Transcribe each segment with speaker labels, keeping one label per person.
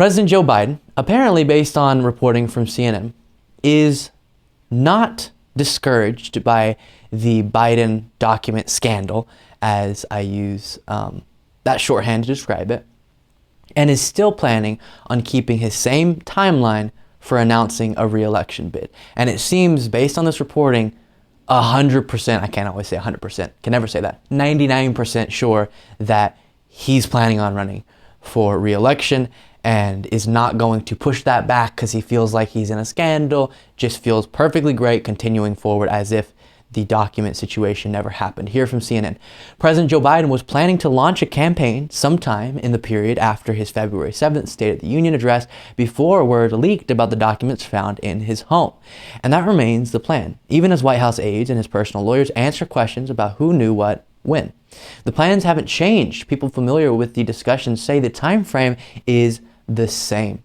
Speaker 1: President Joe Biden, apparently based on reporting from CNN, is not discouraged by the Biden document scandal, as I use that shorthand to describe it, and is still planning on keeping his same timeline for announcing a re-election bid. And it seems, based on this reporting, 100%, I can't always say 100%, can never say that, 99% sure that he's planning on running for re-election and is not going to push that back because he feels like he's in a scandal, just feels perfectly great continuing forward as if the document situation never happened. Here from CNN. President Joe Biden was planning to launch a campaign sometime in the period after his February 7th State of the Union address before word leaked about the documents found in his home. And that remains the plan, even as White House aides and his personal lawyers answer questions about who knew what when. The plans haven't changed. People familiar with the discussions say the time frame is the same.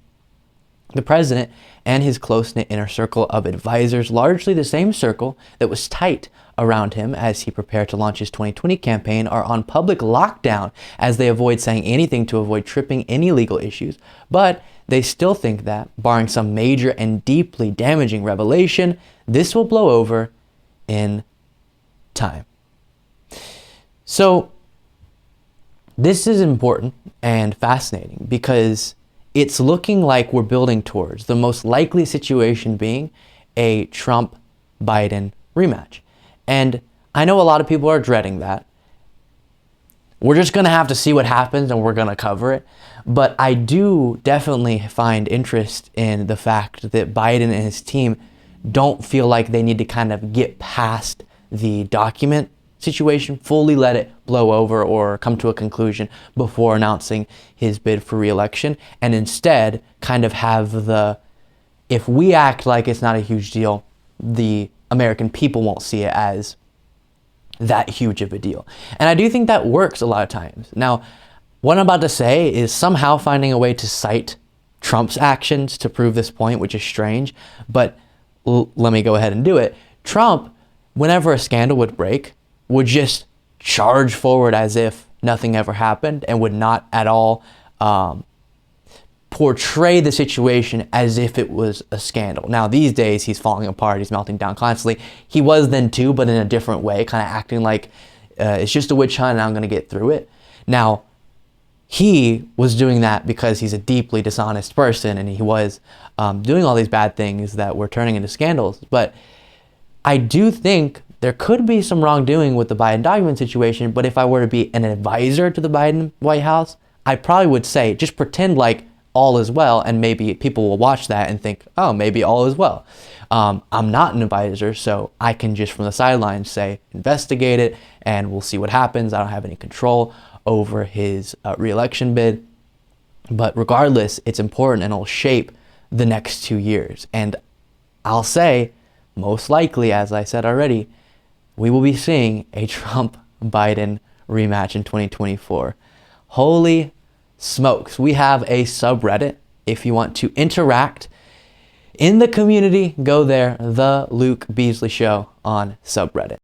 Speaker 1: The president and his close-knit inner circle of advisors, largely the same circle that was tight around him as he prepared to launch his 2020 campaign, are on public lockdown as they avoid saying anything to avoid tripping any legal issues. But they still think that, barring some major and deeply damaging revelation, this will blow over in time. So this is important and fascinating because it's looking like we're building towards the most likely situation being a Trump-Biden rematch. And I know a lot of people are dreading that. We're just going to have to see what happens and we're going to cover it. But I do definitely find interest in the fact that Biden and his team don't feel like they need to kind of get past the document situation, fully let it blow over or come to a conclusion before announcing his bid for re-election, and instead kind of have if we act like it's not a huge deal, the American people won't see it as that huge of a deal. And I do think that works a lot of times. Now, what I'm about to say is somehow finding a way to cite Trump's actions to prove this point, which is strange, but let me go ahead and do it. Trump, whenever a scandal would break, would just charge forward as if nothing ever happened and would not at all portray the situation as if it was a scandal. Now, these days, he's falling apart. He's melting down constantly. He was then too, but in a different way, kind of acting like it's just a witch hunt and I'm going to get through it. Now, he was doing that because he's a deeply dishonest person and he was doing all these bad things that were turning into scandals. But I do think there could be some wrongdoing with the Biden document situation, but if I were to be an advisor to the Biden White House, I probably would say, just pretend like all is well, and maybe people will watch that and think, oh, maybe all is well. I'm not an advisor, so I can just from the sidelines say, investigate it, and we'll see what happens. I don't have any control over his re-election bid. But regardless, it's important and it'll shape the next 2 years. And I'll say, most likely, as I said already, we will be seeing a Trump-Biden rematch in 2024. Holy smokes. We have a subreddit. If you want to interact in the community, go there, The Luke Beasley Show on subreddit.